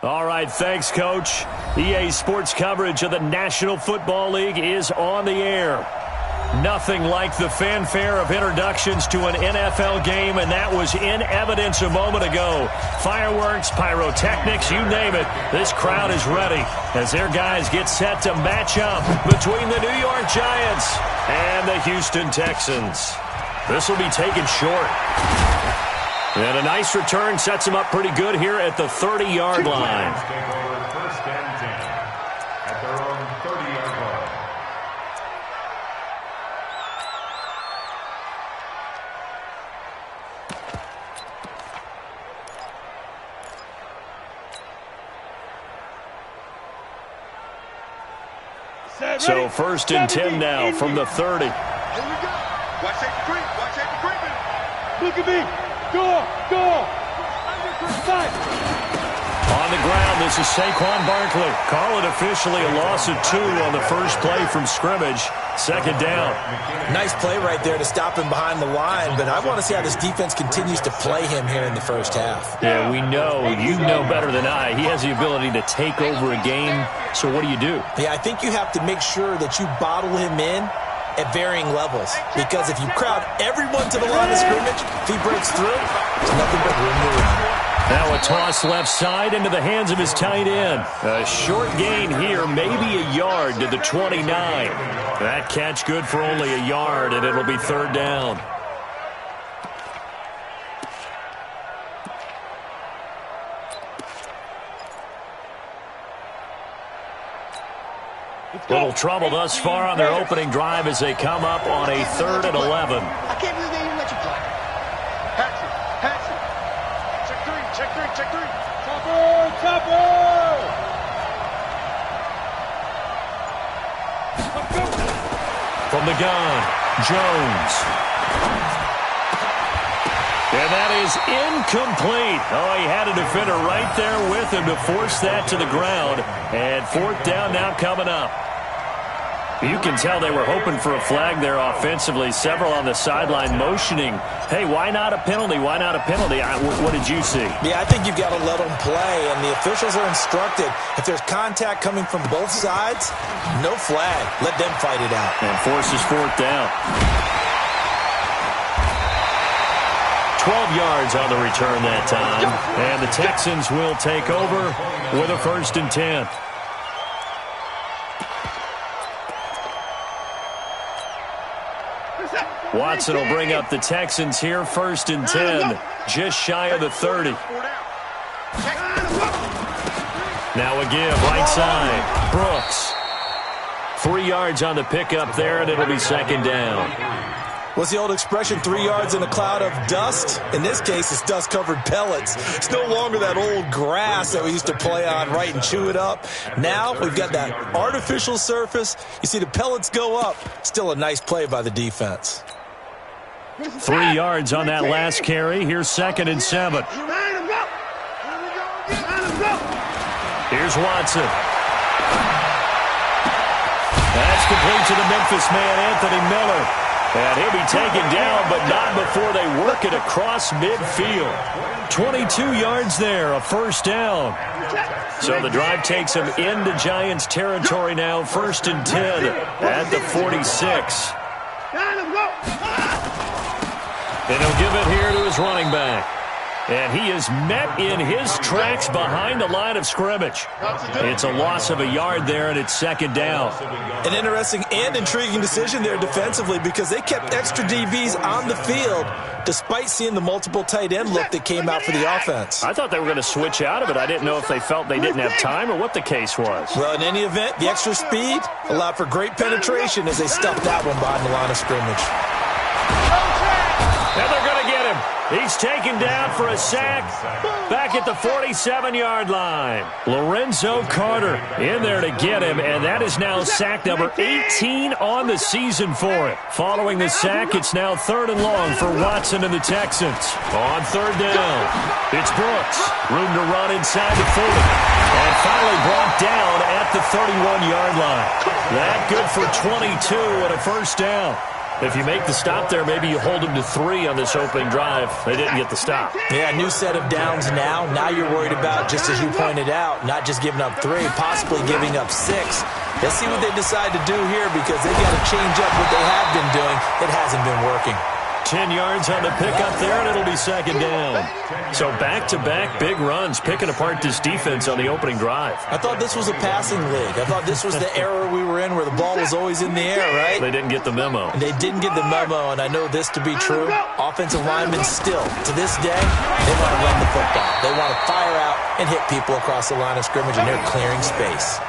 All right, thanks, Coach. EA Sports coverage of the National Football League is on the air. Nothing like the fanfare of introductions to an NFL game, and that was in evidence a moment ago. Fireworks, pyrotechnics, you name it. This crowd is ready as their guys get set to match up between the New York Giants and the Houston Texans. This will be taken short. And a nice return sets him up pretty good here at the 30-yard line. First and 10 at their own 30-yard line. So first and 10 now from the 30. Here we go. Watch safety creep. Watch safety creeping. Look at me. Go. On the ground, this is Saquon Barkley. Call it officially a loss of 2 on the first play from scrimmage. Second down. Nice play right there to stop him behind the line, but I want to see how this defense continues to play him here in the first half. Yeah, we know. You know better than I. He has the ability to take over a game. So what do you do? Yeah, I think you have to make sure that you bottle him in at varying levels, because if you crowd everyone to the line of scrimmage, if he breaks through, there's nothing but room to run. Now a toss left side into the hands of his tight end. A short gain here, maybe a yard to the 29. That catch good for only a yard, and it'll be third down. Little trouble thus far on their opening drive as they come up on a 3rd and 11. I can't believe they even let you play. Pass it. Check three. Chopper. From the gun, Jones. And that is incomplete. Oh, he had a defender right there with him to force that to the ground. And fourth down now coming up. You can tell they were hoping for a flag there offensively. Several on the sideline motioning, hey, why not a penalty? Why not a penalty? What did you see? Yeah, I think you've got to let them play, and the officials are instructed. If there's contact coming from both sides, no flag. Let them fight it out. And forces fourth down. 12 yards on the return that time. And the Texans will take over with a 1st and 10. Watson will bring up the Texans here, 1st and 10, just shy of the 30. Now a give, right side, Brooks. 3 yards on the pickup there, and it'll be second down. What's the old expression, 3 yards in a cloud of dust? In this case, it's dust-covered pellets. It's no longer that old grass that we used to play on, right, and chew it up. Now we've got that artificial surface. You see the pellets go up. Still a nice play by the defense. 3 yards on that last carry. Here's 2nd and 7. Here's Watson. That's complete to the Memphis man, Anthony Miller. And he'll be taken down, but not before they work it across midfield. 22 yards there, a 1st down. So the drive takes him into Giants territory now, 1st and 10 at the 46. And he'll give it here to his running back. And he is met in his tracks behind the line of scrimmage. It's a loss of a yard there, and it's 2nd down. An interesting and intriguing decision there defensively, because they kept extra DBs on the field despite seeing the multiple tight end look that came out for the offense. I thought they were going to switch out of it. I didn't know if they felt they didn't have time or what the case was. Well, in any event, the extra speed allowed for great penetration as they stuffed that one behind the line of scrimmage. And they're going to get him. He's taken down for a sack back at the 47-yard line. Lorenzo Carter in there to get him, and that is now sack number 18 on the season for it. Following the sack, it's now 3rd and long for Watson and the Texans. On 3rd down, it's Brooks. Room to run inside the 40. And finally brought down at the 31-yard line. That good for 22 and a 1st down. If you make the stop there, maybe you hold them to 3 on this opening drive. They didn't get the stop. Yeah, new set of downs now. Now you're worried about, just as you pointed out, not just giving up 3, possibly giving up 6. Let's see what they decide to do here because they've got to change up what they have been doing. It hasn't been working. 10 yards on the pickup there, and it'll be second down. So back-to-back big runs, picking apart this defense on the opening drive. I thought this was a passing league. I thought this was the era we were in where the ball was always in the air, right? They didn't get the memo. They didn't get the memo, and I know this to be true. Offensive linemen still, to this day, they want to run the football. They want to fire out and hit people across the line of scrimmage, and they're clearing space.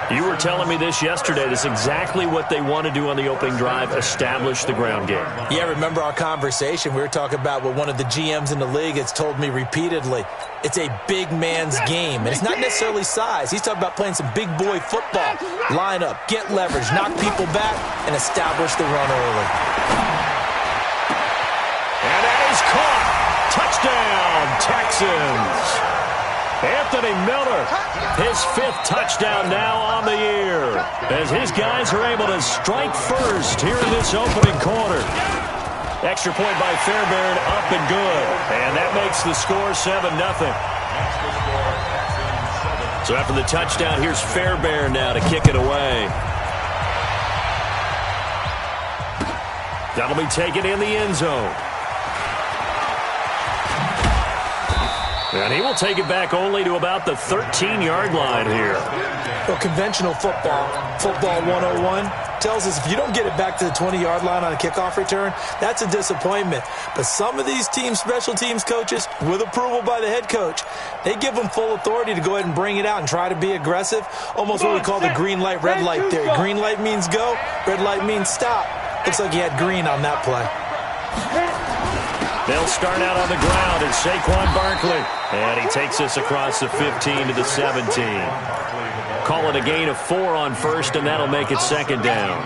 You were telling me this yesterday. That's exactly what they want to do on the opening drive, establish the ground game. Yeah, remember our conversation? We were talking about what one of the GMs in the league has told me repeatedly. It's a big man's game, and it's not necessarily size. He's talking about playing some big boy football. Line up, get leverage, knock people back, and establish the run early. And that is caught. Touchdown, Texans. Anthony Miller, his 5th touchdown now on the year, as his guys are able to strike first here in this opening quarter. Extra point by Fairbairn, up and good. And that makes the score 7-0. So after the touchdown, here's Fairbairn now to kick it away. That'll be taken in the end zone. And he will take it back only to about the 13-yard line here. Well, conventional football 101, tells us if you don't get it back to the 20-yard line on a kickoff return, that's a disappointment. But some of these teams, special teams coaches, with approval by the head coach, they give them full authority to go ahead and bring it out and try to be aggressive, almost what we call the green light, red light theory. Green light means go, red light means stop. Looks like he had green on that play. They'll start out on the ground as Saquon Barkley. And he takes us across the 15 to the 17. Call it a gain of 4 on first, and that'll make it second down.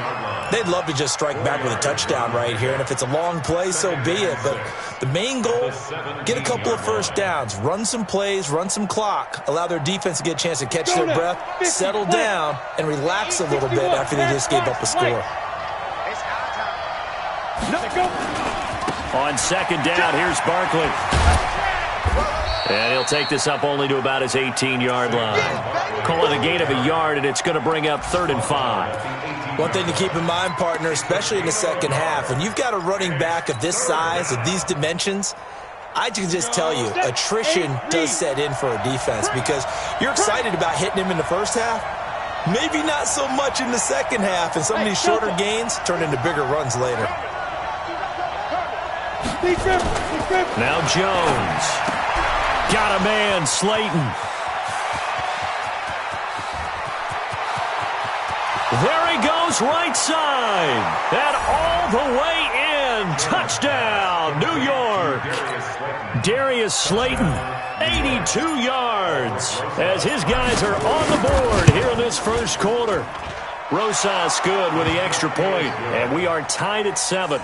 They'd love to just strike back with a touchdown right here, and if it's a long play, so be it. But the main goal, get a couple of first downs, run some plays, run some clock, allow their defense to get a chance to catch their breath, settle down, and relax a little bit after they just gave up a score. On second down, here's Barkley. And he'll take this up only to about his 18-yard line. Call it a gain of a yard, and it's going to bring up 3rd and 5. One thing to keep in mind, partner, especially in the second half, when you've got a running back of this size, of these dimensions, I can just tell you, attrition does set in for a defense because you're excited about hitting him in the first half. Maybe not so much in the second half, and some of these shorter gains turn into bigger runs later. Now Jones. Got a man, Slayton. There he goes, right side. And all the way in. Touchdown, New York. Darius Slayton, 82 yards. As his guys are on the board here in this first quarter. Rosas good with the extra point. And we are tied at 7.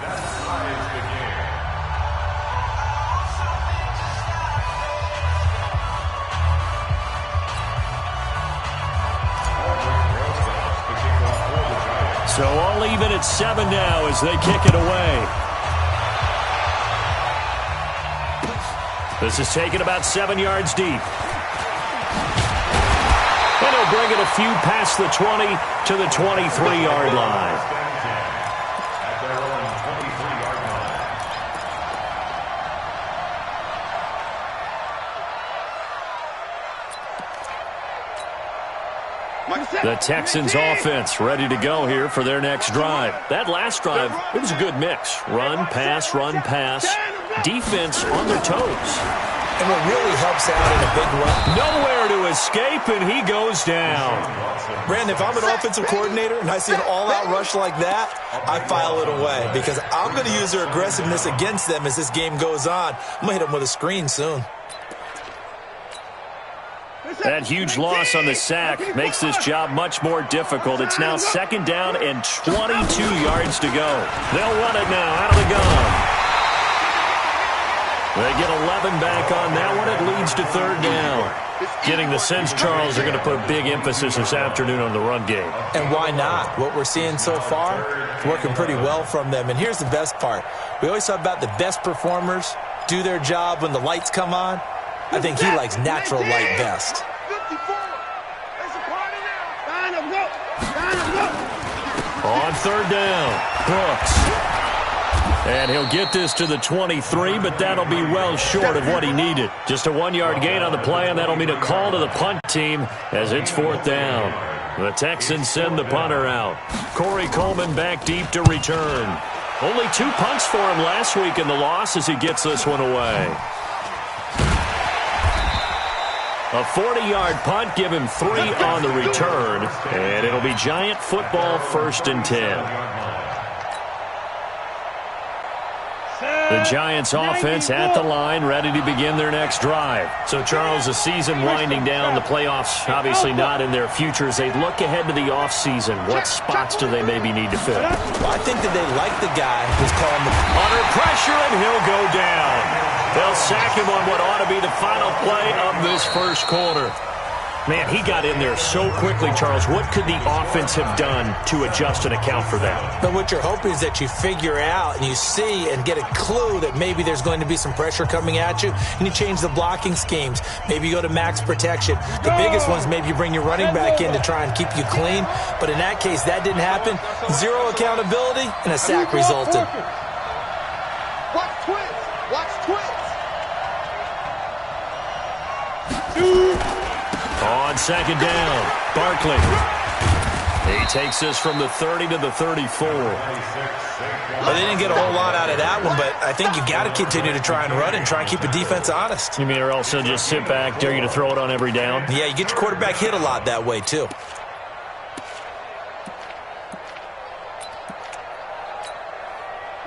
So all even at 7 now as they kick it away. This is taken about 7 yards deep. And he'll bring it a few past the 20 to the 23-yard line. The Texans offense ready to go here for their next drive. That last drive, it was a good mix. Run, pass, defense on their toes. And what really helps out in a big way. Nowhere to escape, and he goes down. Brandon, if I'm an offensive coordinator and I see an all-out rush like that, I file it away because I'm going to use their aggressiveness against them as this game goes on. I'm going to hit them with a screen soon. That huge loss on the sack makes this job much more difficult. It's now second down and 22 yards to go. They'll run it now out of the gun. They get 11 back on that one. It leads to third down. Getting the sense, Charles, are going to put big emphasis this afternoon on the run game. And why not? What we're seeing so far, working pretty well from them. And here's the best part. We always talk about the best performers do their job when the lights come on. I think he likes natural light best. 54. It's a party now. Line up, go. Line up, go. On third down, Brooks. And he'll get this to the 23, but that'll be well short of what he needed. Just a 1-yard gain on the play, and that'll mean a call to the punt team as it's fourth down. The Texans send the punter out. Corey Coleman back deep to return. Only 2 punts for him last week in the loss as he gets this one away. A 40-yard punt, give him 3 on the return, and it'll be Giant football, 1st and 10. The Giants offense at the line, ready to begin their next drive. So, Charles, the season winding down, the playoffs obviously not in their futures. They look ahead to the offseason. What spots do they maybe need to fill? Well, I think that they like the guy who's calling the... Under pressure, and he'll go down. They'll sack him on what ought to be the final play of this first quarter. Man, he got in there so quickly, Charles. What could the offense have done to adjust and account for that? But what you're hoping is that you figure out and you see and get a clue that maybe there's going to be some pressure coming at you, and you change the blocking schemes. Maybe you go to max protection. The biggest one's maybe you bring your running back in to try and keep you clean. But in that case, that didn't happen. 0 accountability, and a sack resulted. Watch twins. Watch twins. On second down, Barkley. He takes this from the 30 to the 34. Well, they didn't get a whole lot out of that one, but I think you got to continue to try and run and try and keep the defense honest. You mean, or also just sit back, dare you to throw it on every down? Yeah, you get your quarterback hit a lot that way, too.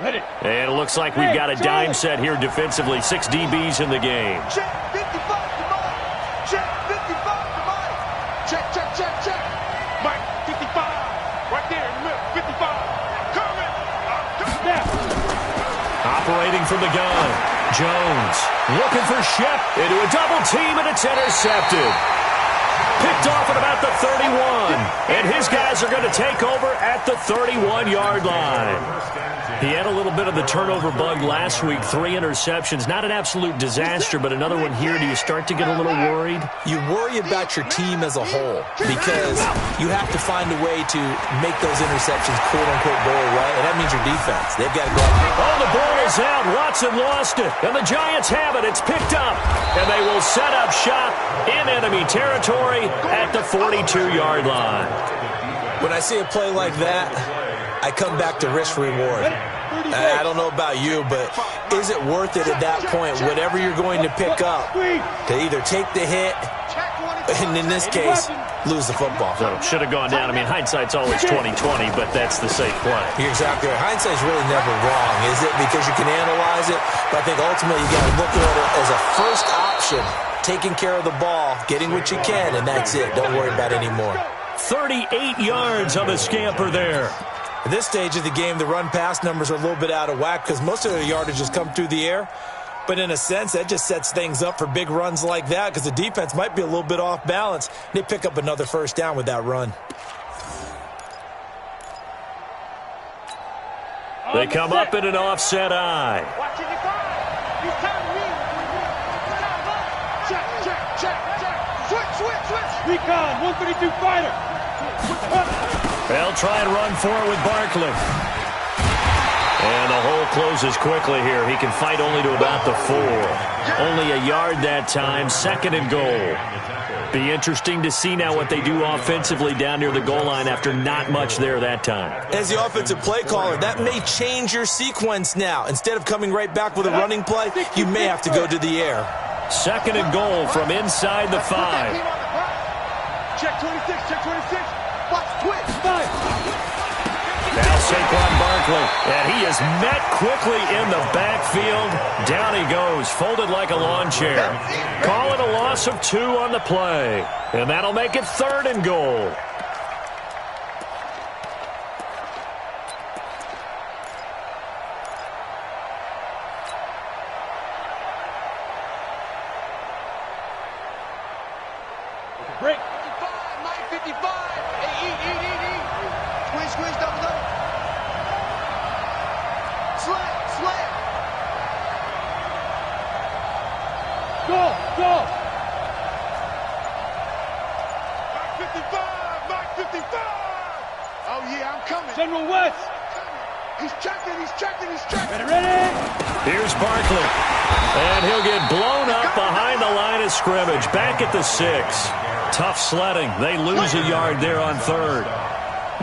And it looks like we've got a dime set here defensively. 6 DBs in the game. Check 55 to Mike. Check 55 to Mike. Check, check, check, check. Mike, 55. Right there in the middle. 55. Coming. Operating from the gun. Jones looking for Shep into a double team, and it's intercepted. Picked off at about the 31. And his guys are going to take over at the 31-yard line. He had a little bit of the turnover bug last week, 3 interceptions. Not an absolute disaster, but another one here. Do you start to get a little worried? You worry about your team as a whole because you have to find a way to make those interceptions, quote-unquote, go away, and that means your defense. They've got to go out. Oh, the ball is out. Watson lost it, and the Giants have it. It's picked up, and they will set up shop in enemy territory at the 42-yard line. When I see a play like that, I come back to risk-reward. I don't know about you, but is it worth it at that point, whatever you're going to pick up, to either take the hit, and in this case, lose the football? So should have gone down. I mean, hindsight's always 20/20, but that's the safe play. You're exactly right. Hindsight's really never wrong, is it? Because you can analyze it, but I think ultimately you got to look at it as a first option, taking care of the ball, getting what you can, and that's it. Don't worry about it anymore. 38 yards on the scamper there. At this stage of the game, the run-pass numbers are a little bit out of whack because most of their yardage has come through the air. But in a sense, that just sets things up for big runs like that because the defense might be a little bit off balance. They pick up another first down with that run. They come up in an offset eye. Watch it, He's time to read. Check, check, check, check. Switch, switch, switch. Recon, 132 fighter. They'll try and run for it with Barkley. And the hole closes quickly here. He can fight only to about the 4. Only a yard that time, 2nd and goal. Be interesting to see now what they do offensively down near the goal line after not much there that time. As the offensive play caller, that may change your sequence now. Instead of coming right back with a running play, you may have to go to the air. 2nd and goal from inside the 5. Check 26, check 26. Watch twitch. Now Saquon Barkley, and he is met quickly in the backfield. Down he goes, folded like a lawn chair. Call it a loss of 2 on the play, and that'll make it 3rd and goal. Break. 55, Mike, 55. Hey, eat. Squeeze, double. Slam. Go. Mike 55. Oh, yeah, I'm coming. General West. He's checking. Ready. Here's Barkley. And he'll get blown up behind the line of scrimmage. Back at the 6. Tough sledding. They lose a yard there on 3rd.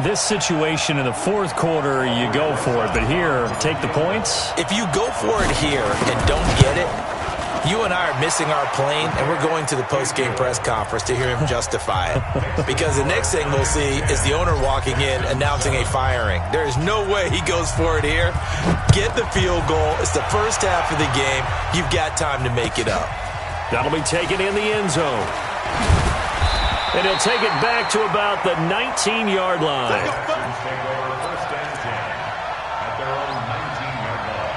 This situation in the 4th quarter, you go for it. But here, take the points. If you go for it here and don't get it, you and I are missing our plane, and we're going to the post-game press conference to hear him justify it. Because the next thing we'll see is the owner walking in announcing a firing. There is no way he goes for it here. Get the field goal. It's the first half of the game. You've got time to make it up. That'll be taken in the end zone. And he'll take it back to about the 19-yard line. First and 10 at their own 19-yard line.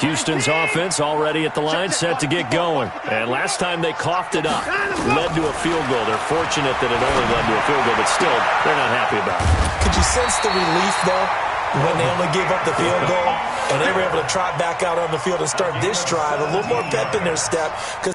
Houston's offense already at the line, set to get going. And last time they coughed it up, led to a field goal. They're fortunate that it only led to a field goal, but still, they're not happy about it. Could you sense the relief, though, when they only gave up the field goal and they were able to trot back out on the field and start this drive, a little more pep in their step? Because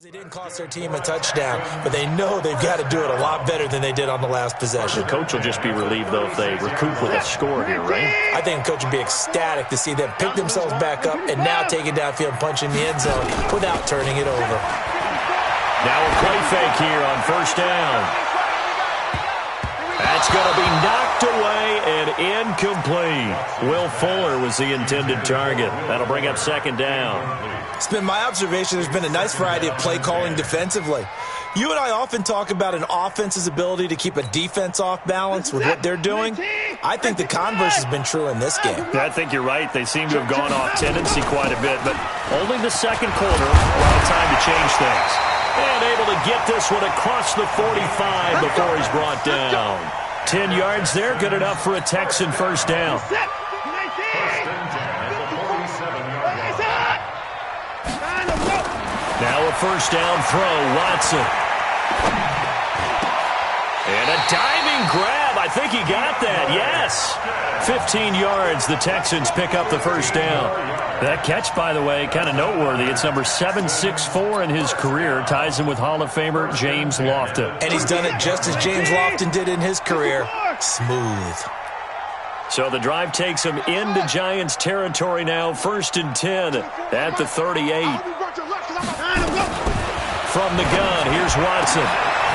they didn't cost their team a touchdown, but they know they've got to do it a lot better than they did on the last possession. The coach will just be relieved, though, if they recoup with a score here, right? I think the coach would be ecstatic to see them pick themselves back up and now take it downfield and punch in the end zone without turning it over. Now a play fake here on first down. That's going to be knocked away and incomplete. Will Fuller was the intended target. That'll bring up second down. It's been my observation there's been a nice variety of play calling defensively. You and I often talk about an offense's ability to keep a defense off balance with what they're doing. I think the converse has been true in this game. I think you're right. They seem to have gone off tendency quite a bit, but only the second quarter, a lot of time to change things. And able to get this one across the 45 before he's brought down. 10 yards there, good enough for a Texan first down. First and 10 at the 47-yard line. Now a first down throw, Watson. And a diving grab. I think he got that, yes. 15 yards, the Texans pick up the first down. That catch, by the way, kind of noteworthy. It's number 764 in his career. Ties him with Hall of Famer James Lofton. And he's done it just as James Lofton did in his career. Smooth. So the drive takes him into Giants territory now. First and 10 at the 38. From the gun, here's Watson.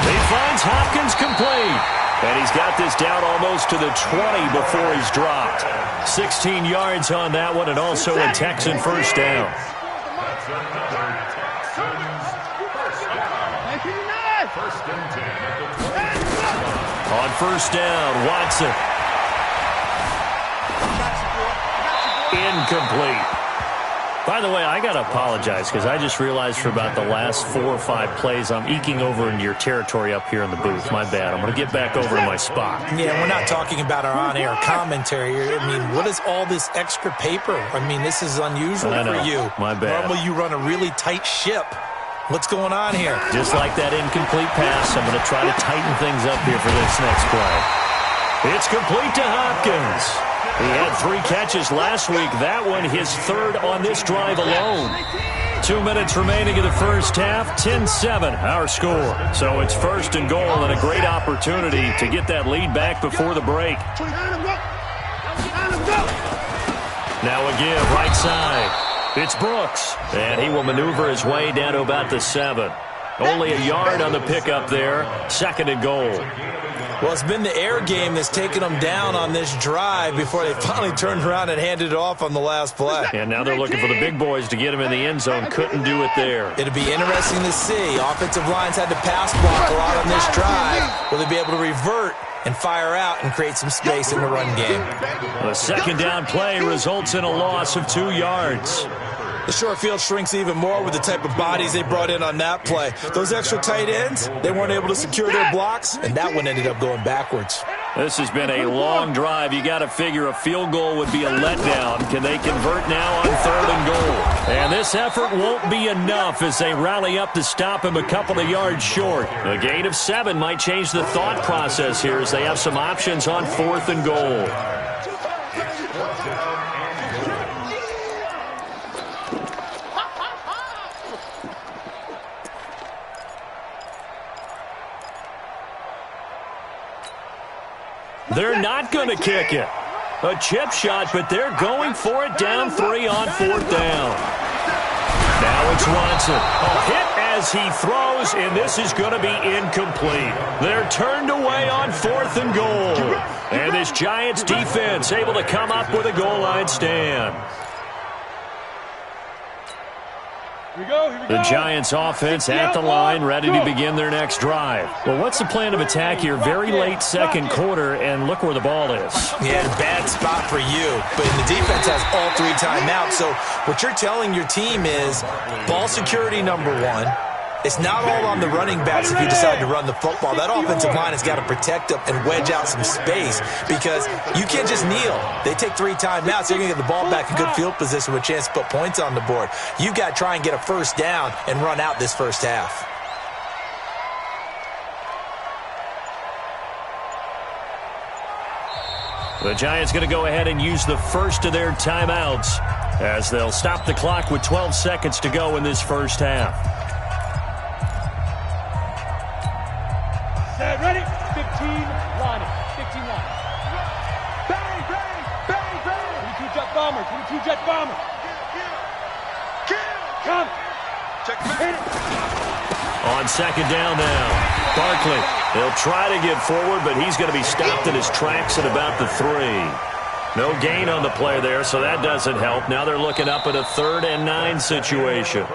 He finds Hopkins complete. And he's got this down almost to the 20 before he's dropped. 16 yards on that one, and also a Texan first down. That's another Texans first down. First and 10 at the 20. On first down, Watson. Incomplete. By the way, I got to apologize because I just realized for about the last 4 or 5 plays, I'm eking over into your territory up here in the booth. My bad. I'm going to get back over to my spot. Yeah, we're not talking about our on-air commentary. I mean, what is all this extra paper? I mean, this is unusual for you. My bad. Normally you run a really tight ship. What's going on here? Just like that incomplete pass, I'm going to try to tighten things up here for this next play. It's complete to Hopkins. He had 3 catches last week. That one his 3rd on this drive alone. 2 minutes remaining in the first half. 10-7 our score. So it's first and goal and a great opportunity to get that lead back before the break. Now a give right side. It's Brooks. And he will maneuver his way down to about the 7. Only a yard on the pickup there. Second and goal. Well, it's been the air game that's taken them down on this drive before they finally turned around and handed it off on the last play. And now they're looking for the big boys to get him in the end zone. Couldn't do it there. It'll be interesting to see. Offensive lines had to pass block a lot on this drive. Will they be able to revert and fire out and create some space in the run game? The second down play results in a loss of 2 yards. The short field shrinks even more with the type of bodies they brought in on that play. Those extra tight ends, they weren't able to secure their blocks, and that one ended up going backwards. This has been a long drive. You got to figure a field goal would be a letdown. Can they convert now on 3rd and goal? And this effort won't be enough as they rally up to stop him a couple of yards short. A gain of 7 might change the thought process here as they have some options on 4th and goal. They're not going to kick it. A chip shot, but they're going for it down 3 on 4th down. Now it's Watson. A hit as he throws, and this is going to be incomplete. They're turned away on 4th and goal. And this Giants defense able to come up with a goal line stand. Here we go. The Giants offense at the line, ready to begin their next drive. Well, what's the plan of attack here? Very late second quarter, and look where the ball is. Yeah, bad spot for you, but the defense has all 3 timeouts. So what you're telling your team is ball security number 1. It's not all on the running backs if you decide to run the football. That offensive line has got to protect them and wedge out some space because you can't just kneel. They take 3 timeouts. They're going to get the ball back in good field position with a chance to put points on the board. You've got to try and get a first down and run out this first half. The Giants going to go ahead and use the first of their timeouts as they'll stop the clock with 12 seconds to go in this first half. Set, ready? 15, line it. 15 line. Bang, bang, bang, bang. 22 jet bomber. 22 jet bomber. Kill. Come. Check Hit back. it. On 2nd down now, Barkley. He'll try to get forward, but he's going to be stopped in his tracks at about the 3. No gain on the play there, so that doesn't help. Now they're looking up at a 3rd and 9 situation.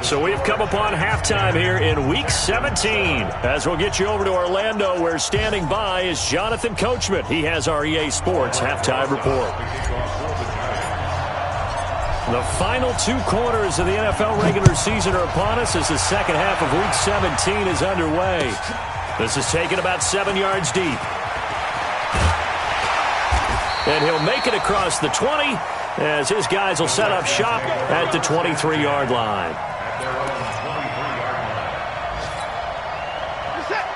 So we've come upon halftime here in Week 17. As we'll get you over to Orlando, where standing by is Jonathan Coachman. He has our EA Sports halftime report. The final 2 quarters of the NFL regular season are upon us as the second half of Week 17 is underway. This is taken about 7 yards deep. And he'll make it across the 20 as his guys will set up shop at the 23-yard line.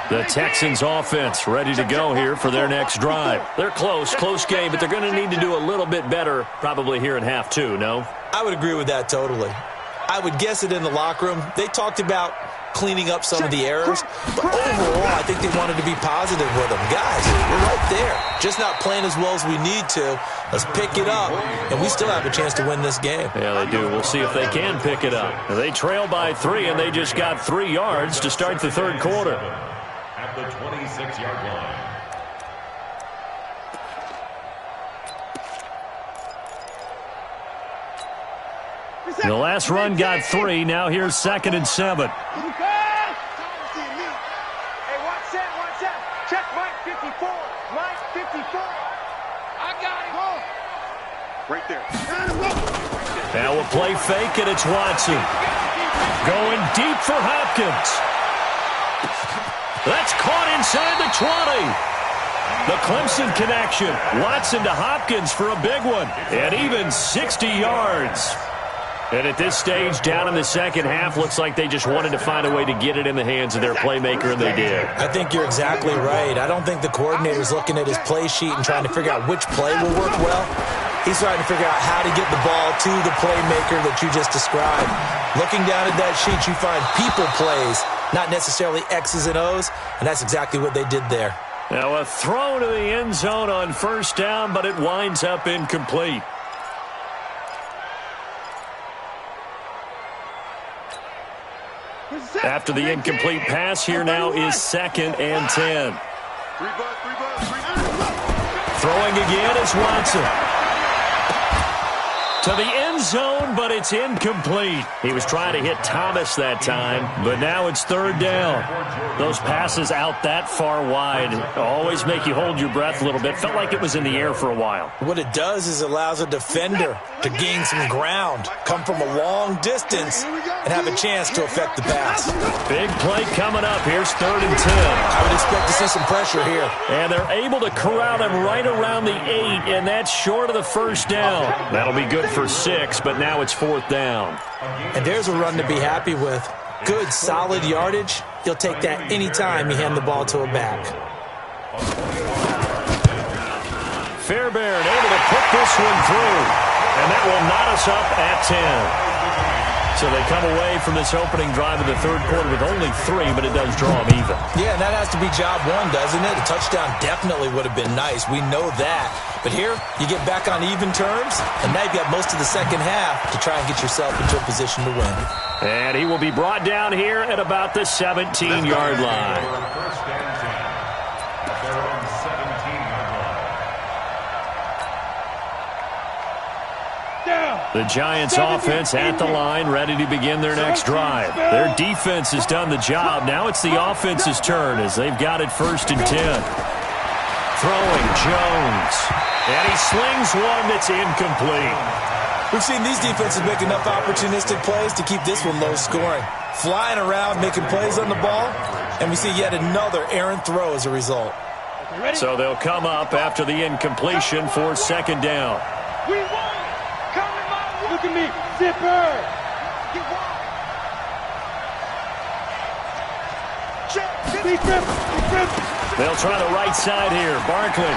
The Texans offense ready to go here for their next drive. They're close game, but they're going to need to do a little bit better probably here in half 2, no? I would agree with that totally. I would guess it in the locker room. They talked about cleaning up some of the errors, but overall, I think they wanted to be positive with them. Guys, we're right there. Just not playing as well as we need to. Let's pick it up, and we still have a chance to win this game. Yeah, they do. We'll see if they can pick it up. They trail by 3, and they just got 3 yards to start the 3rd quarter. At the 26-yard line. The last run got 3. Now here's 2nd and 7. Hey, watch that. Check Mike 54. Mike 54. I got him. Right there. Now a play fake, and it's Watson. Going deep for Hopkins. That's caught inside the 20. The Clemson connection. Watson to Hopkins for a big one. And even 60 yards. And at this stage, down in the second half, looks like they just wanted to find a way to get it in the hands of their playmaker, and they did. I think you're exactly right. I don't think the coordinator's looking at his play sheet and trying to figure out which play will work well. He's trying to figure out how to get the ball to the playmaker that you just described. Looking down at that sheet, you find people plays, not necessarily X's and O's, and that's exactly what they did there. Now a throw to the end zone on 1st down, but it winds up incomplete. After the incomplete pass, here now is 2nd and 10. Throwing again is Watson. To the end end zone, but it's incomplete. He was trying to hit Thomas that time, but now it's third down. Those passes out that far wide always make you hold your breath a little bit. Felt like it was in the air for a while. What it does is allows a defender to gain some ground, come from a long distance, and have a chance to affect the pass. Big play coming up. Here's 3rd and 10. I would expect to see some pressure here. And they're able to corral him right around the 8, and that's short of the first down. That'll be good for 6, but now it's 4th down. And there's a run to be happy with. Good, solid yardage. You'll take that anytime you hand the ball to a back. Fairbairn able to put this one through, and that will knot us up at 10. So they come away from this opening drive in the third quarter with only 3, but it does draw them even. Yeah, and that has to be job one, doesn't it? A touchdown definitely would have been nice. We know that. But here, you get back on even terms, and now you've got most of the second half to try and get yourself into a position to win. And he will be brought down here at about the 17-yard line. First and 10 at their own 17-yard line. The Giants offense at the line, ready to begin their next drive. Their defense has done the job. Now it's the offense's turn as they've got it 1st and 10. Throwing Jones. And he slings one that's incomplete. We've seen these defenses make enough opportunistic plays to keep this one low scoring. Flying around, making plays on the ball, and we see yet another errant throw as a result. So they'll come up after the incompletion for 2nd down. We won! Come in my way! Look at me, zipper! Get wide! Check! They'll try the right side here. Barkley.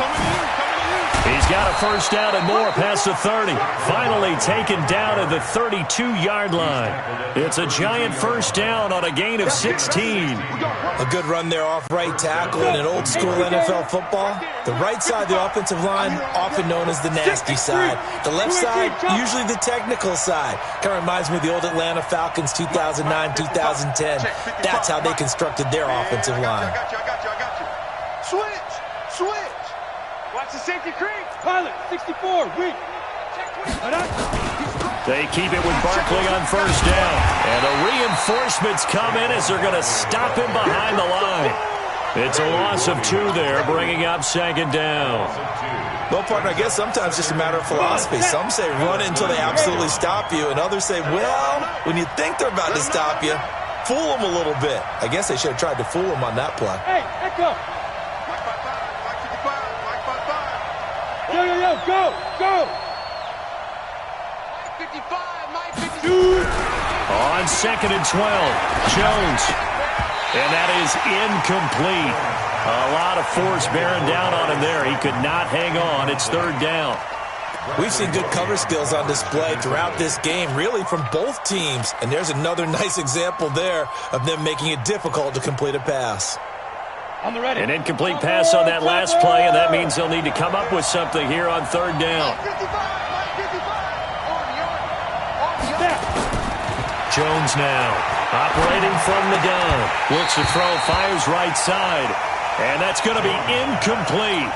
He's got a first down and more past the 30. Finally taken down at the 32-yard line. It's a giant first down on a gain of 16. A good run there off right tackle in an old-school NFL football. The right side of the offensive line, often known as the nasty side. The left side, usually the technical side. Kind of reminds me of the old Atlanta Falcons 2009, 2010. That's how they constructed their offensive line. I got you. Switch! Watch the safety creep! Pilot, 64, weak. They keep it with Barkley on first down. And the reinforcements come in as they're going to stop him behind the line. It's a loss of 2 there, bringing up 2nd down. Well, partner, I guess sometimes it's just a matter of philosophy. Some say run until they absolutely stop you, and others say, well, when you think they're about to stop you, fool them a little bit. I guess they should have tried to fool him on that play. Hey, echo. Mike 55. Yo, go! Mike 55, Mike 55. Dude. On 2nd and 12, Jones. And that is incomplete. A lot of force bearing down on him there. He could not hang on. It's 3rd down. We've seen good cover skills on display throughout this game, really from both teams. And there's another nice example there of them making it difficult to complete a pass. On the ready. An incomplete pass on that last play, and that means they'll need to come up with something here on 3rd down. Mike 55, Mike 55. On the arm. Jones now, operating from the gun. Looks to throw, fires right side. And that's going to be incomplete.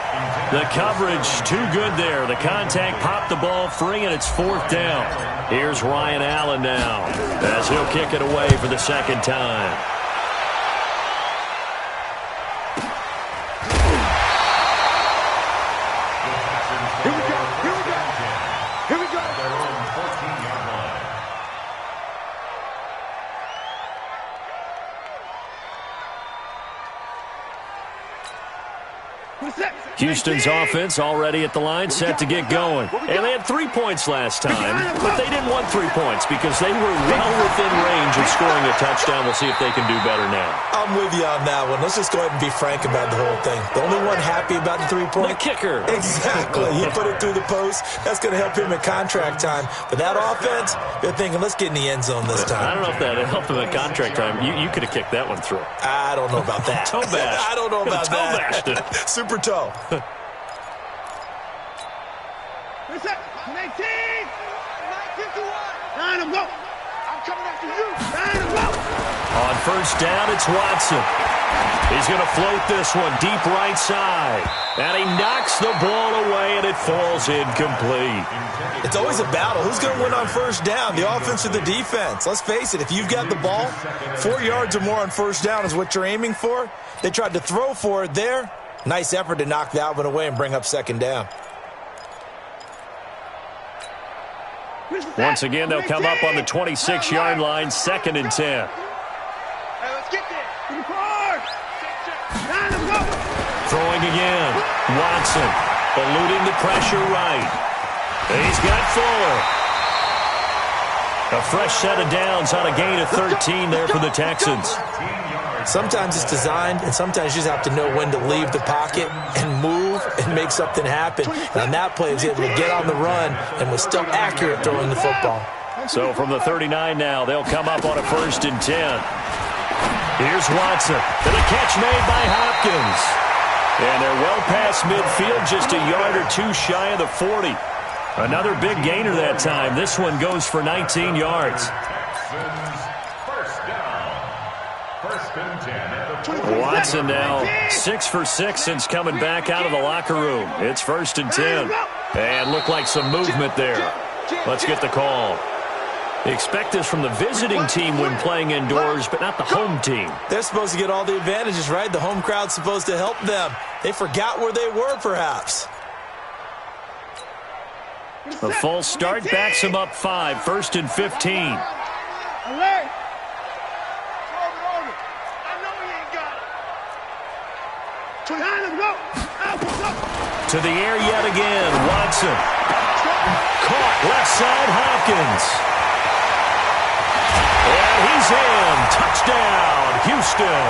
The coverage too good there. The contact popped the ball free, and it's 4th down. Here's Ryan Allen now as he'll kick it away for the 2nd time. Here we go. Their own 14-yard line. Houston's offense already at the line, set to get going. And they had 3 points last time, but they didn't want 3 points because they were well within range of scoring a touchdown. We'll see if they can do better now. I'm with you on that one. Let's just go ahead and be frank about the whole thing. The only one happy about the 3-point? The kicker. Exactly. He put it through the post. That's going to help him at contract time. But that offense, they're thinking, let's get in the end zone this time. I don't know if that helped him at contract time. You could have kicked that one through. I don't know about that. Toe bash. I don't know about Toe that. bashed it. Super toe. 19! 19, 51! Line him, go! I'm coming after you! Line him, go! On first down, it's Watson. He's going to float this one deep right side. And he knocks the ball away, and it falls incomplete. It's always a battle. Who's going to win on first down, the offense or the defense? Let's face it, if you've got the ball, 4 yards or more on first down is what you're aiming for. They tried to throw for it there. Nice effort to knock that one away and bring up second down. Once again, they'll come up on the 26-yard line, 2nd and 10. Hey, let's get there. Throwing again. Watson eluding the pressure right. He's got Fuller. A fresh set of downs on a gain of 13 there for the Texans. Sometimes it's designed, and sometimes you just have to know when to leave the pocket and move and make something happen. And on that play, he was able to get on the run and was still accurate throwing the football. So from the 39 now, they'll come up on a 1st and 10. Here's Watson. And a catch made by Hopkins. And they're well past midfield, just a yard or two shy of the 40. Another big gainer that time. This one goes for 19 yards. Watson now 6 for 6 since coming back out of the locker room. It's 1st and 10. And looked like some movement there. Let's get the call. Expect this from the visiting team when playing indoors, but not the home team. They're supposed to get all the advantages, right? The home crowd's supposed to help them. They forgot where they were, perhaps. The false start backs him up 5, 1st and 15. To the air yet again. Watson. Caught left side, Hopkins. And he's in. Touchdown, Houston.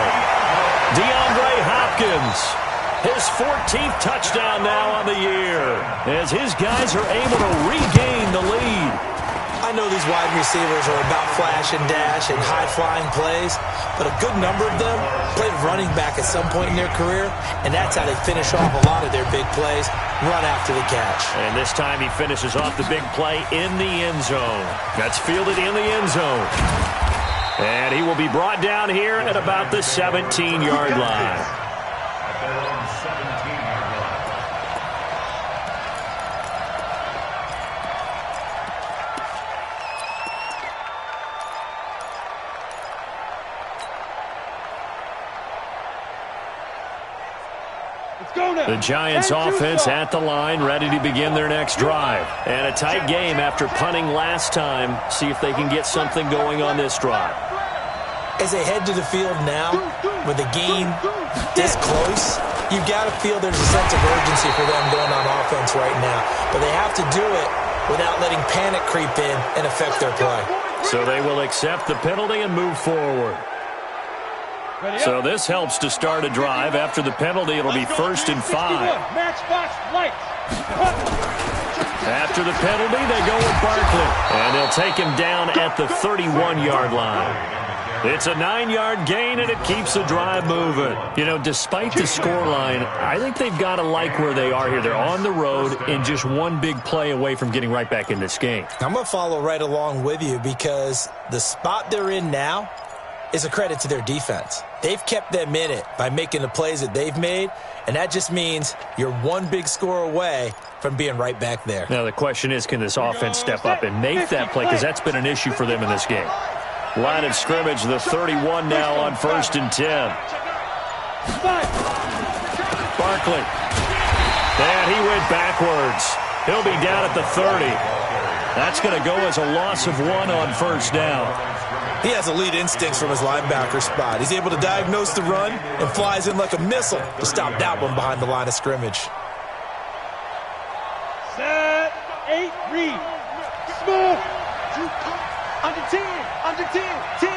DeAndre Hopkins. His 14th touchdown now on the year, as his guys are able to regain the lead. I know these wide receivers are about flash and dash and high-flying plays, but a good number of them played running back at some point in their career, and that's how they finish off a lot of their big plays, run after the catch. And this time he finishes off the big play in the end zone. That's fielded in the end zone. And he will be brought down here at about the 17-yard line. The Giants offense at the line, ready to begin their next drive. And a tight game after punting last time. See if they can get something going on this drive. As they head to the field now, with the game this close, you've got to feel there's a sense of urgency for them going on offense right now. But they have to do it without letting panic creep in and affect their play. So they will accept the penalty and move forward. So this helps to start a drive. After the penalty, it'll be 1st and 5. After the penalty, they go with Barkley. And they'll take him down at the 31-yard line. It's a 9-yard gain, and it keeps the drive moving. You know, despite the scoreline, I think they've got to like where they are here. They're on the road and just one big play away from getting right back in this game. I'm going to follow right along with you because the spot they're in now is a credit to their defense. They've kept them in it by making the plays that they've made, and that just means you're one big score away from being right back there. Now the question is, can this offense step up and make that play? Because that's been an issue for them in this game. Line of scrimmage, the 31 now on 1st and 10. Barkley. And he went backwards. He'll be down at the 30. That's going to go as a loss of 1 on 1st down. He has elite instincts from his linebacker spot. He's able to diagnose the run and flies in like a missile to stop that one behind the line of scrimmage. Set, 8, read. Smooth. Under 10, under 10, 10.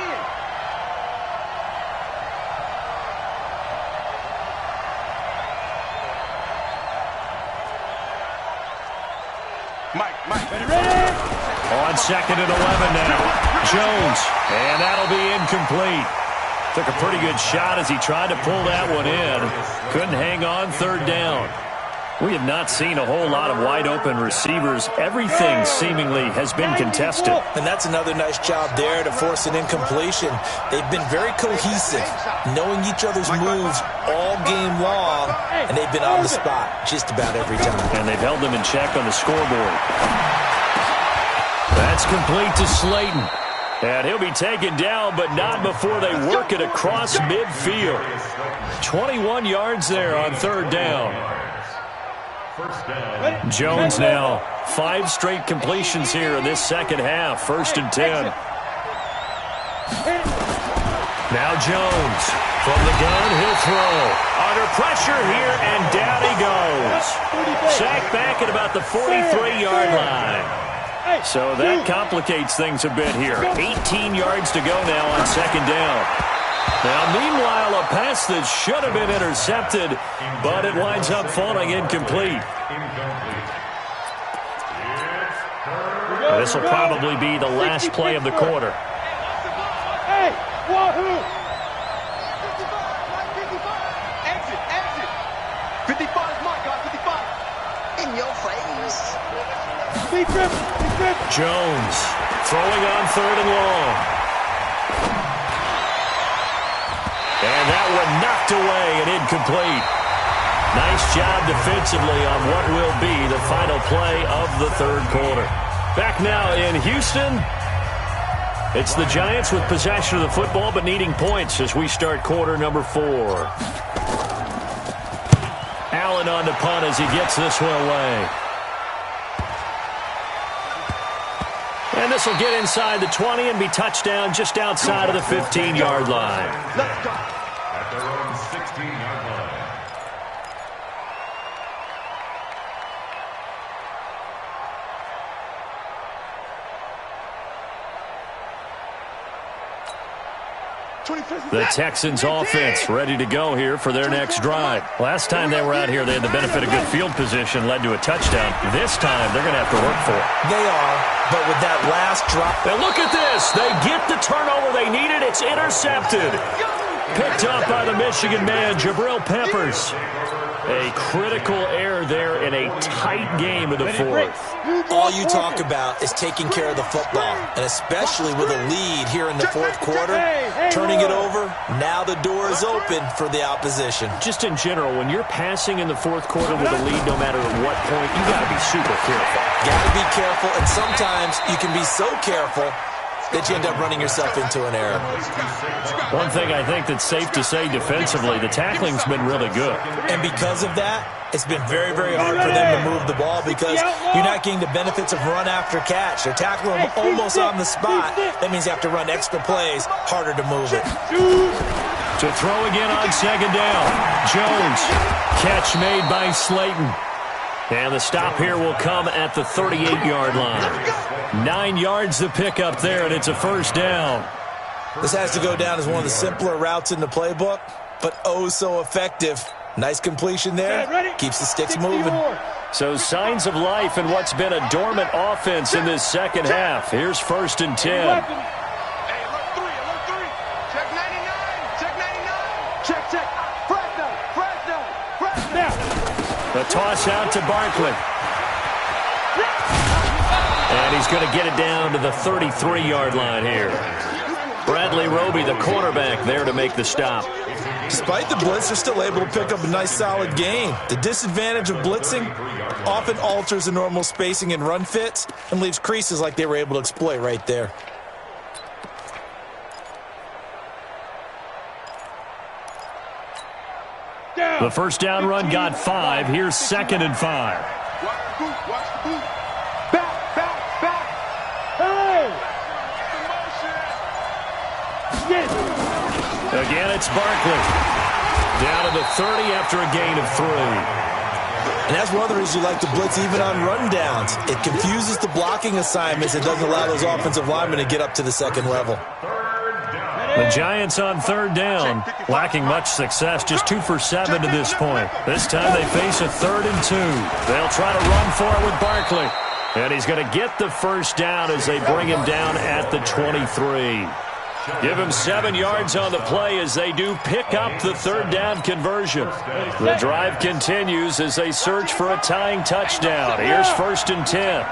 Mike, Ready? On 2nd and 11 now. Jones, and that'll be incomplete. Took a pretty good shot as he tried to pull that one in. Couldn't hang on 3rd down. We have not seen a whole lot of wide-open receivers. Everything seemingly has been contested. And that's another nice job there to force an incompletion. They've been very cohesive, knowing each other's moves all game long, and they've been on the spot just about every time. And they've held them in check on the scoreboard. That's complete to Slayton. And he'll be taken down, but not before they work it across midfield. 21 yards there on third down. Jones now 5 straight completions here in this second half. 1st and 10. Now Jones from the gun. He'll throw. Under pressure here, and down he goes. Sacked back at about the 43-yard line. So that complicates things a bit here. 18 yards to go now on 2nd down. Now, meanwhile, a pass that should have been intercepted, but it winds up falling incomplete. This will probably be the last play of the quarter. Hey, wahoo! 55 is my guy, 55. In your face. Jones throwing on 3rd and long. And that one knocked away and incomplete. Nice job defensively on what will be the final play of the 3rd quarter. Back now in Houston. It's the Giants with possession of the football but needing points as we start quarter number 4. Allen on the punt as he gets this one away. And this will get inside the 20 and be touchdown just outside of the 15-yard line. Let's go. At their own 16-yard line. The Texans offense ready to go here for their next drive. Last time they were out here, they had the benefit of good field position, led to a touchdown. This time, they're going to have to work for it. They are, but with that last drop. And look at this. They get the turnover they needed. It's intercepted. Picked up by the Michigan man, Jabril Peppers. A critical error there in a tight game of the 4th. All you talk about is taking care of the football, and especially with a lead here in the 4th quarter, turning it over, now the door is open for the opposition. Just in general, when you're passing in the 4th quarter with a lead, no matter at what point, you got to be super careful. Got to be careful, and sometimes you can be so careful that you end up running yourself into an error. One thing I think that's safe to say defensively, the tackling's been really good. And because of that, it's been very, very hard for them to move the ball because you're not getting the benefits of run after catch. They're tackling them almost on the spot. That means you have to run extra plays, harder to move it. To throw again on 2nd down. Jones. Catch made by Slayton. And the stop here will come at the 38-yard line. 9 yards to pick up there, and it's a 1st down. This has to go down as one of the simpler routes in the playbook, but oh so effective. Nice completion there. Keeps the sticks moving. So signs of life in what's been a dormant offense in this second half. Here's 1st and 10. Hey, alert 3. Check 99. Check 99. Check. Fresno. The toss out to Barkley. And he's going to get it down to the 33-yard line here. Bradley Roby, the cornerback, there to make the stop. Despite the blitz, they're still able to pick up a nice, solid gain. The disadvantage of blitzing often alters the normal spacing and run fits and leaves creases like they were able to exploit right there. The 1st down run got 5. Here's 2nd and 5. Watch the boot. Back. Hey! Again, it's Barkley. Down to the 30 after a gain of 3. And that's one of the reasons you like to blitz even on rundowns. It confuses the blocking assignments and doesn't allow those offensive linemen to get up to the 2nd level. The Giants on 3rd down, lacking much success, just 2 for 7 to this point. This time they face a 3rd and 2. They'll try to run for it with Barkley. And he's going to get the 1st down as they bring him down at the 23. Give him 7 yards on the play as they do pick up the third down conversion. The drive continues as they search for a tying touchdown. Here's 1st and 10.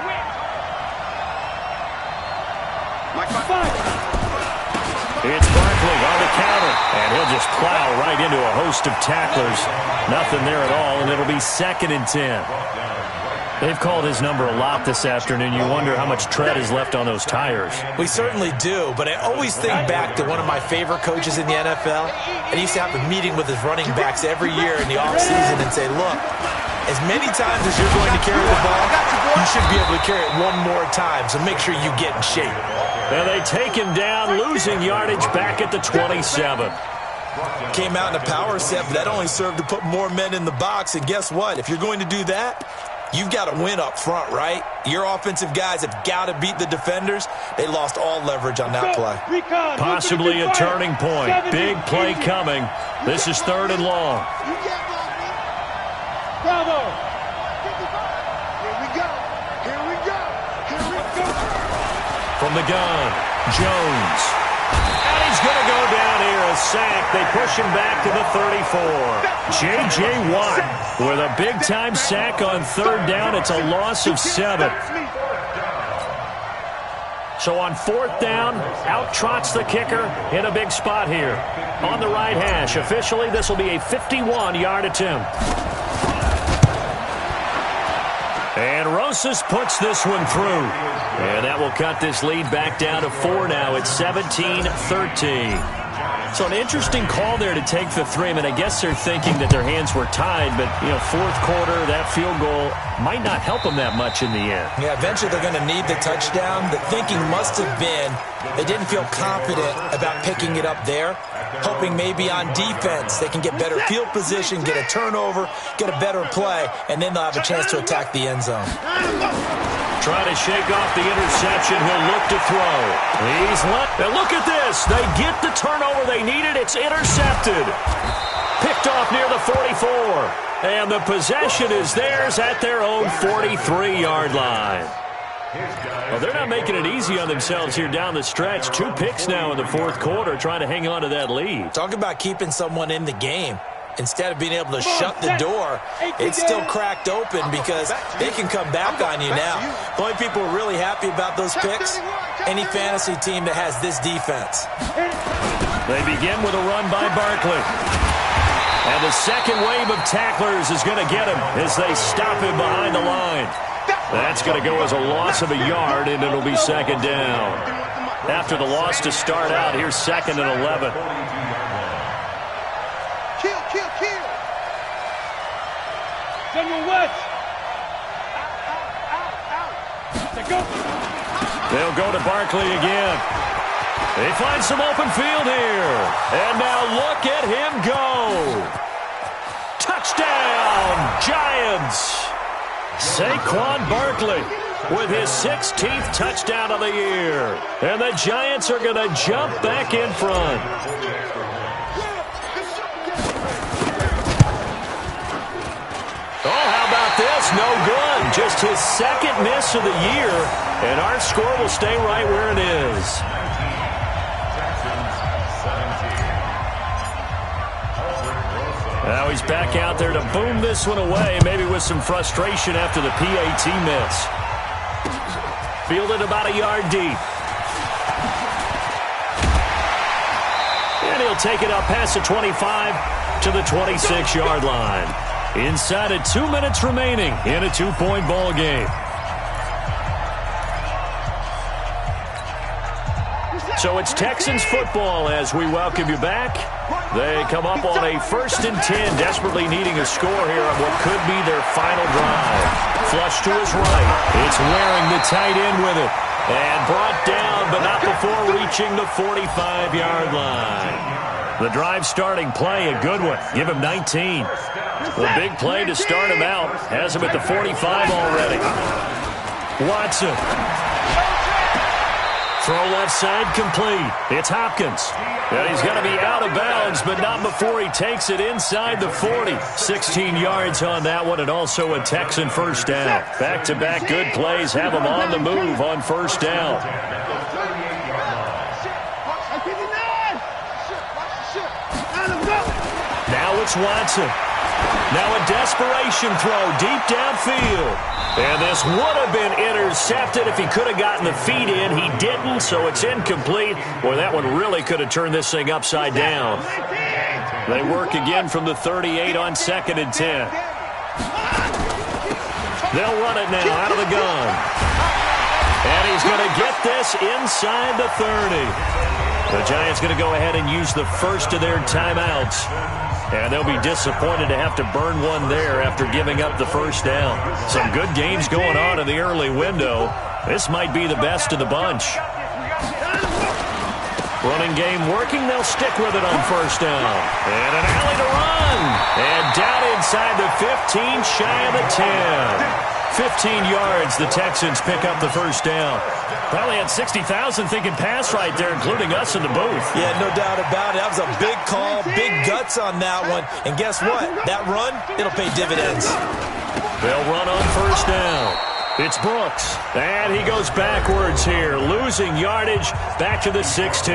It's Barkley on the counter, and he'll just plow right into a host of tacklers. Nothing there at all, and it'll be 2nd and 10. They've called his number a lot this afternoon. You wonder how much tread is left on those tires. We certainly do, but I always think back to one of my favorite coaches in the NFL, and he used to have a meeting with his running backs every year in the offseason and say, look, as many times as you're going to carry the ball, you should be able to carry it one more time, so make sure you get in shape. And they take him down, losing yardage back at the 27. Came out in a power set, but that only served to put more men in the box, and guess what? If you're going to do that, you've got to win up front, right? Your offensive guys have got to beat the defenders. They lost all leverage on that play. Possibly a turning point. Big play coming. This is 3rd and long. Bravo. Here we go. Here we go. Here we go. From the gun, Jones. And he's going to go down here, a sack. They push him back to the 34. J.J. Watt with a big-time sack on 3rd down. It's a loss of 7. So on 4th down, out trots the kicker in a big spot here. On the right hash, officially this will be a 51-yard attempt. And Rosas puts this one through. And that will cut this lead back down to 4 now. It's 17-13. So an interesting call there to take the 3. I mean, I guess they're thinking that their hands were tied, but, you know, 4th quarter, that field goal might not help them that much in the end. Yeah, eventually they're going to need the touchdown. The thinking must have been they didn't feel confident about picking it up there, hoping maybe on defense they can get better field position, get a turnover, get a better play, and then they'll have a chance to attack the end zone. Trying to shake off the interception. He'll look to throw. He's left. Now look at this. They get the turnover they needed. It's intercepted. Picked off near the 44. And the possession is theirs at their own 43-yard line. Well, they're not making it easy on themselves here down the stretch. 2 picks now in the 4th quarter, trying to hang on to that lead. Talk about keeping someone in the game. Instead of being able to shut the door, it's still cracked open because they can come back on you now. The only people who are really happy about those picks, any fantasy team that has this defense. They begin with a run by Barkley. And the second wave of tacklers is going to get him as they stop him behind the line. That's going to go as a loss of a yard, and it'll be 2nd down. After the loss to start out, here's 2nd and 11. Kill. General West. They'll go to Barkley again. They find some open field here. And now look at him go. Touchdown, Giants. Saquon Barkley with his 16th touchdown of the year. And the Giants are going to jump back in front. Oh, how about this? No good. Just his 2nd miss of the year. And our score will stay right where it is. Now he's back out there to boom this one away, maybe with some frustration after the PAT miss. Fielded about a yard deep. And he'll take it up past the 25 to the 26-yard line. Inside of 2 minutes remaining in a 2-point ball game. So it's Texans football as we welcome you back. They come up on a 1st and 10, desperately needing a score here on what could be their final drive. Flush to his right. It's wearing the tight end with it. And brought down, but not before reaching the 45-yard line. The drive starting play, a good one. Give him 19. The big play to start him out. Has him at the 45 already. Watson. Throw left side complete. It's Hopkins. And he's going to be out of bounds, but not before he takes it inside the 40. 16 yards on that one, and also a Texan 1st down. Back-to-back good plays have him on the move on 1st down. Now it's Watson. Now a desperation throw deep downfield. And this would have been intercepted if he could have gotten the feet in. He didn't, so it's incomplete. Boy, that one really could have turned this thing upside down. They work again from the 38 on 2nd and 10. They'll run it now out of the gun. And he's going to get this inside the 30. The Giants going to go ahead and use the first of their timeouts. And they'll be disappointed to have to burn one there after giving up the first down. Some good games going on in the early window. This might be the best of the bunch. Running game working. They'll stick with it on first down. And an alley to run. And down inside the 15, shy of the 10. 15 yards, the Texans pick up the first down. Probably had 60,000 thinking pass right there, including us in the booth. Yeah, no doubt about it. That was a big call, big guts on that one. And guess what? That run, it'll pay dividends. They'll run on first down. It's Brooks. And he goes backwards here, losing yardage back to the 16.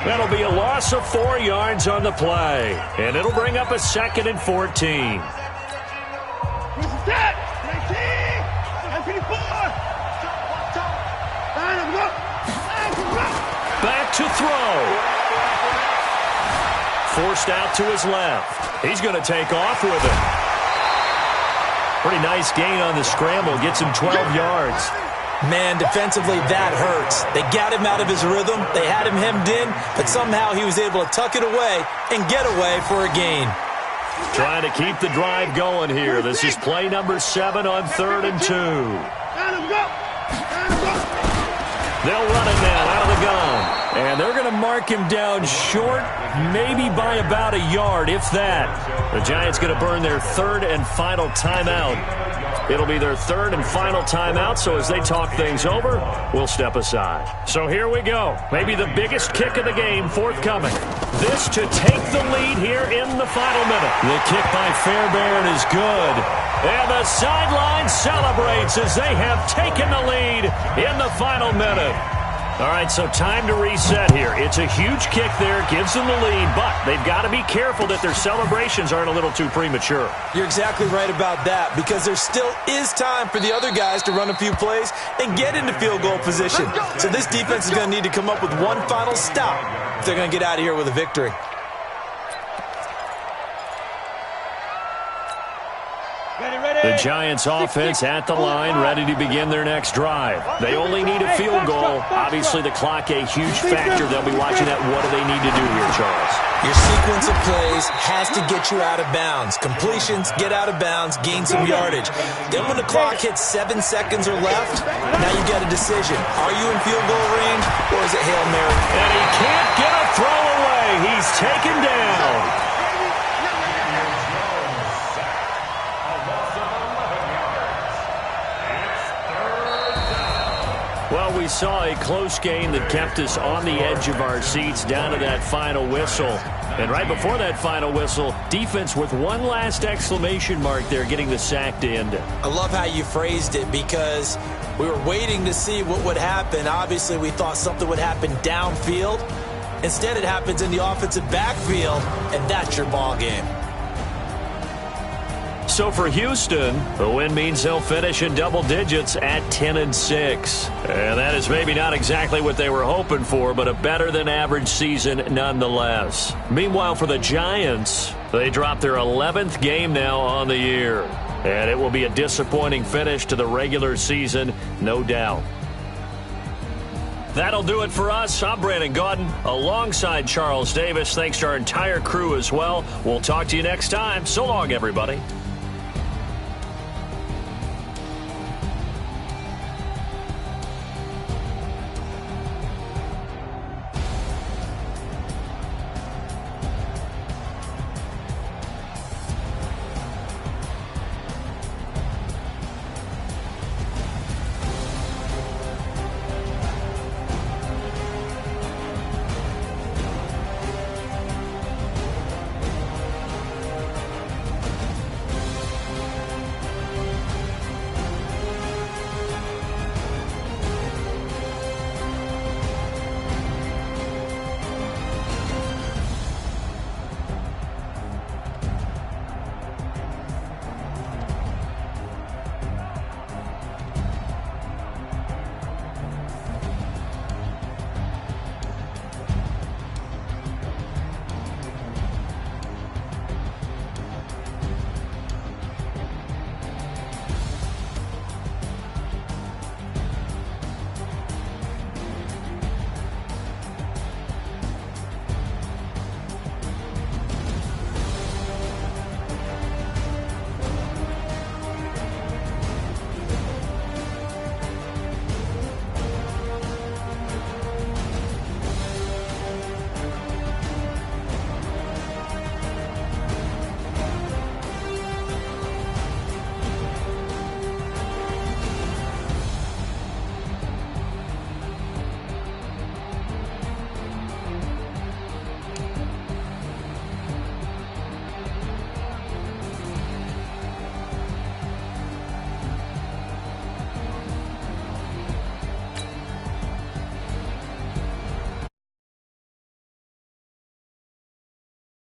That'll be a loss of 4 yards on the play. And it'll bring up a 2nd and 14. Back to throw. Forced out to his left. He's going to take off with it. Pretty nice gain on the scramble. Gets him 12 yards. Man, defensively, that hurts. They got him out of his rhythm. They had him hemmed in, but somehow he was able to tuck it away and get away for a gain. Trying to keep the drive going here. This is play number 7 on 3rd and 2. They'll run it now out of the gun. And they're going to mark him down short, maybe by about a yard, if that. The Giants going to burn their 3rd and final timeout. It'll be their 3rd and final timeout, so as they talk things over, we'll step aside. So here we go. Maybe the biggest kick of the game forthcoming. This to take the lead here in the final minute. The kick by Fairbairn is good. And the sideline celebrates as they have taken the lead in the final minute. All right, so time to reset here. It's a huge kick there, gives them the lead, but they've got to be careful that their celebrations aren't a little too premature. You're exactly right about that, because there still is time for the other guys to run a few plays and get into field goal position. So this defense is going to need to come up with one final stop if they're going to get out of here with a victory. The Giants offense at the line, ready to begin their next drive. They only need a field goal. Obviously, the clock a huge factor. They'll be watching that. What do they need to do here, Charles? Your sequence of plays has to get you out of bounds. Completions, get out of bounds, gain some yardage. Then when the clock hits 7 seconds or left, now you got a decision. Are you in field goal range, or is it Hail Mary? And he can't get a throw away. He's taken down. Well, we saw a close game that kept us on the edge of our seats down to that final whistle. And right before that final whistle, defense with one last exclamation mark there, getting the sack to end it. I love how you phrased it, because we were waiting to see what would happen. Obviously, we thought something would happen downfield. Instead, it happens in the offensive backfield, and that's your ball game. So for Houston, the win means they'll finish in double digits at 10-6. And that is maybe not exactly what they were hoping for, but a better than average season nonetheless. Meanwhile, for the Giants, they dropped their 11th game now on the year. And it will be a disappointing finish to the regular season, no doubt. That'll do it for us. I'm Brandon Gaudin alongside Charles Davis. Thanks to our entire crew as well. We'll talk to you next time. So long, everybody.